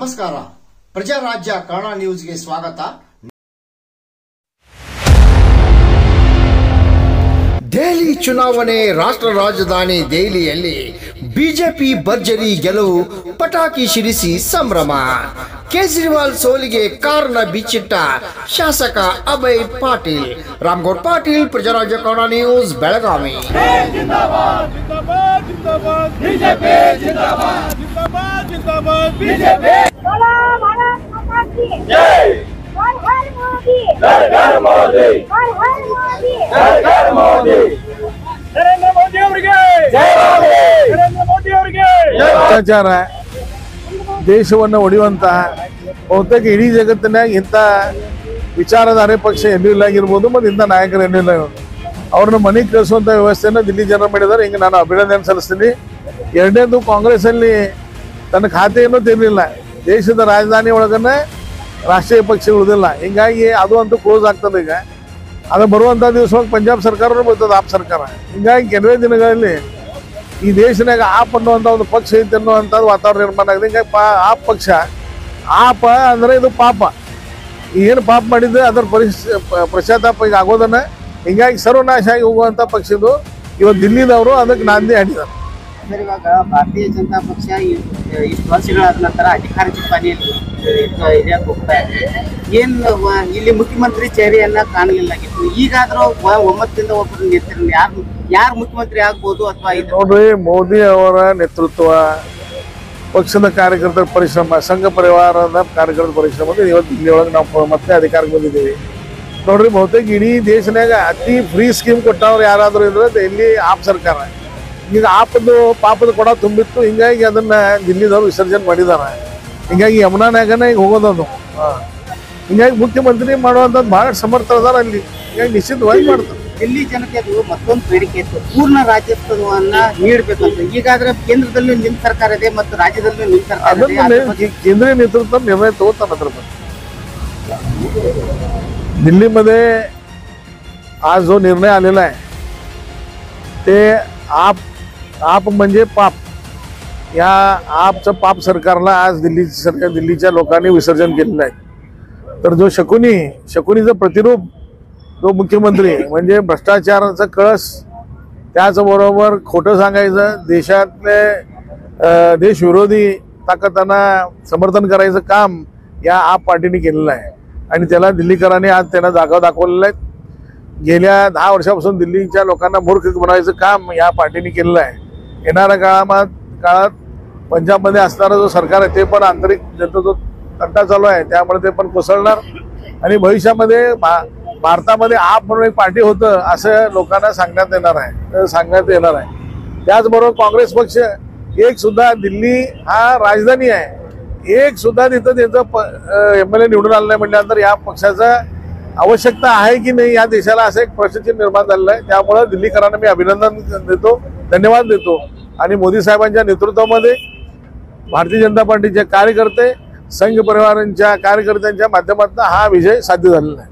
ನಮಸ್ಕಾರ. ಪ್ರಜಾರಾಜ್ಯ ಕನ್ನಡ ನ್ಯೂಸ್ಗೆ ಸ್ವಾಗತ. ದೆಹಲಿ ಚುನಾವಣೆ ರಾಷ್ಟ್ರ ರಾಜಧಾನಿ ದೆಹಲಿಯಲ್ಲಿ ಬಿಜೆಪಿ ಭರ್ಜರಿ ಗೆಲುವು, ಪಟಾಕಿ ಸಿಡಿಸಿ ಸಂಭ್ರಮ. ಕೇಜ್ರಿವಾಲ್ ಸೋಲಿಗೆ ಕಾರಣ ಬಿಚ್ಚಿಟ್ಟ ಶಾಸಕ ಅಭಯ್ ಪಾಟೀಲ್. ರಾಮಗೌಡ್ ಪಾಟೀಲ್, ಪ್ರಜಾರಾಜ್ಯ ಕನ್ನಡ ನ್ಯೂಸ್, ಬೆಳಗಾವಿ. ಭ್ರಷ್ಟಾಚಾರ ದೇಶವನ್ನು ಒಡೆಯುವಂತ ಬಹುತೇಕ ಇಡೀ ಜಗತ್ತಿನಾಗ ಇಂಥ ವಿಚಾರಧಾರೆ ಪಕ್ಷ ಎಲ್ಲೂ ಇಲ್ಲ ಆಗಿರ್ಬೋದು, ಮತ್ತು ಇಂಥ ನಾಯಕರು ಎಲ್ಲೂ ಇಲ್ಲ. ಅವ್ರನ್ನ ಮನೆಗೆ ಕಳಿಸುವಂಥ ವ್ಯವಸ್ಥೆನ ದಿಲ್ಲಿ ಜನ ಮಾಡಿದ್ದಾರೆ. ಹಿಂಗೆ ನಾನು ಅಭಿನಂದನೆ ಸಲ್ಲಿಸ್ತೀನಿ. ಎರಡನೇದು, ಕಾಂಗ್ರೆಸ್ ಅಲ್ಲಿ ತನ್ನ ಖಾತೆಯನ್ನು ತೆರಲಿಲ್ಲ. ದೇಶದ ರಾಜಧಾನಿ ಒಳಗನ್ನ ರಾಷ್ಟ್ರೀಯ ಪಕ್ಷ ಉಳಿದಿಲ್ಲ. ಹಿಂಗಾಗಿ ಅದು ಅಂತೂ ಕ್ಲೋಸ್ ಆಗ್ತದೆ. ಈಗ ಅದು ಬರುವಂಥ ದಿವಸವಾಗಿ ಪಂಜಾಬ್ ಸರ್ಕಾರನೂ ಬರ್ತದೆ, ಆಪ್ ಸರ್ಕಾರ. ಹಿಂಗಾಗಿ ಕೆಲವೇ ದಿನಗಳಲ್ಲಿ ಈ ದೇಶನಾಗ ಆಪ್ ಅನ್ನುವಂಥ ಒಂದು ಪಕ್ಷ ಐತೆ ಅನ್ನುವಂಥದ್ದು ವಾತಾವರಣ ನಿರ್ಮಾಣ ಆಗಿದೆ. ಹಿಂಗಾಗಿ ಆಪ್ ಪಕ್ಷ, ಆಪ ಅಂದರೆ ಇದು ಪಾಪ. ಏನು ಪಾಪ ಮಾಡಿದ್ರೆ ಅದರ ಪಶ್ಚಾತ್ತಾಪ ಈಗ ಆಗೋದನ್ನ. ಹಿಂಗಾಗಿ ಸರ್ವನಾಶ ಆಗಿ ಹೋಗುವಂಥ ಪಕ್ಷ ಇದು. ಇವತ್ತು ದಿಲ್ಲಿದವರು ಅದಕ್ಕೆ ನಾಂದಿ ಆಡಿದ್ದಾರೆ. ಇವಾಗ ಭಾರತೀಯ ಜನತಾ ಪಕ್ಷ ಇಷ್ಟು ವರ್ಷಗಳಾದ ನಂತರ ಅಧಿಕಾರ ಚುಕ್ಕಾಣಿಯಲ್ಲಿ ಹೋಗ್ತಾ ಇದೆ. ಏನು ಇಲ್ಲಿ ಮುಖ್ಯಮಂತ್ರಿ ಚೇರಿಯನ್ನ ಕಾಣಲಿಲ್ಲಾಗಿತ್ತು. ಈಗಾದ್ರೂ ಒಮ್ಮತದಿಂದ ಒಬ್ಬರು ನಿಂತಿರಲಿ, ಯಾರು ಮುಖ್ಯಮಂತ್ರಿ ಆಗ್ಬೋದು ಅಥವಾ ನೋಡ್ರಿ, ಮೋದಿ ಅವರ ನೇತೃತ್ವ, ಪಕ್ಷದ ಕಾರ್ಯಕರ್ತರ ಪರಿಶ್ರಮ, ಸಂಘ ಪರಿವಾರದ ಕಾರ್ಯಕರ್ತರ ಪರಿಶ್ರಮ, ಇವತ್ತು ಇಲ್ಲಿ ಒಳಗೆ ನಾವು ಮತ್ತೆ ಅಧಿಕಾರಕ್ಕೆ ಬಂದಿದ್ದೀವಿ. ನೋಡ್ರಿ, ಬಹುತೇಕ ಇಡೀ ದೇಶನಾಗ ಅತಿ ಫ್ರೀ ಸ್ಕೀಮ್ ಕೊಟ್ಟವ್ರು ಯಾರಾದರೂ ಇದ್ರೆ ಇಲ್ಲಿ ಆಪ್ ಸರ್ಕಾರ. ಈಗ ಆಪದು ಪಾಪದ ಕೊಡ ತುಂಬಿತ್ತು. ಹಿಂಗಾಗಿ ಅದನ್ನ ದಿಲ್ಲಿದವ್ರು ವಿಸರ್ಜನೆ ಮಾಡಿದ್ದಾರೆ. ಹಿಂಗಾಗಿ ಯಮುನಾನಾಗನ ಈಗ ಹೋಗೋದದು. ಹಿಂಗಾಗಿ ಮುಖ್ಯಮಂತ್ರಿ ಮಾಡುವಂಥದ್ದು ಬಹಳ ಸಮರ್ಥ ಅದಾರ ಅಲ್ಲಿ. ಹಿಂಗಾಗಿ ನಿಶ್ಚಿತವಾಗಿ ಮಾಡ್ತಾರೆ. ದಿಲ್ಲಿ ಜನತೆದು ಮತ್ತೊಂದು ಬೇಡಿಕೆ ಇತ್ತು, ಪೂರ್ಣ ರಾಜ್ಯತ್ವವನ್ನ ನೀಡಬೇಕಂತ. ಈಗಾದ್ರೆ ಕೇಂದ್ರದಲ್ಲೂ ನಿಮ್ಮ ಸರ್ಕಾರ ಇದೆ ಮತ್ತು ರಾಜ್ಯದಲ್ಲೂ ನಿಮ್ಮ ಸರ್ಕಾರ ಇದೆ. केंद्रीय नेतृत्व निर्णय तोगताना अದ್ರ ಬಗ್ಗೆ. दिल्लीमध्ये आज जो निर्णय आलेला आहे ते आप म्हणजे पाप, या आपचं पाप सरकारला आज दिल्लीच्या लोकांनी विसर्जन केलेलं आहे. तर जो शकुनीचं प्रतिरूप जो मुख्यमंत्री म्हणजे भ्रष्टाचाराचा कळस, त्याचबरोबर खोटं सांगायचं, देशातले देशविरोधी ताकदांना समर्थन करायचं काम या आप पार्टीने केलेलं आहे. आणि त्याला दिल्लीकरांनी आज त्यांना जागा दाखवलेलं आहे. गेल्या 10 वर्षापासून दिल्लीच्या लोकांना मूर्ख बनवायचं काम या पार्टीने केलेलं आहे. येणाऱ्या काळात पंजाबमध्ये असणारं जो सरकार आहे ते पण आंतरिक जनता जो तंटा चालू आहे त्यामुळे ते पण कोसळणार. आणि भविष्यामध्ये भारतामध्ये आप म्हणून एक पार्टी होतं असं लोकांना सांगण्यात येणार आहे. त्याचबरोबर काँग्रेस पक्ष एक सुद्धा, दिल्ली हा राजधानी आहे, एक सुद्धा तिथं त्यांचं MLA निवडून आलं नाही म्हटल्यानंतर या पक्षाचा आवश्यकता आहे की नाही या देशाला असं एक प्रश्नचिन्ह निर्माण झालेलं आहे. त्यामुळे दिल्लीकरांना मी अभिनंदन देतो, धन्यवाद देतो. आणि मोदी साहेबांच्या नेतृत्वामध्ये भारतीय जनता पार्टीचे कार्यकर्ते, संघ परिवारांच्या कार्यकर्त्यांच्या माध्यमातून हा विजय साध्य झालेला आहे.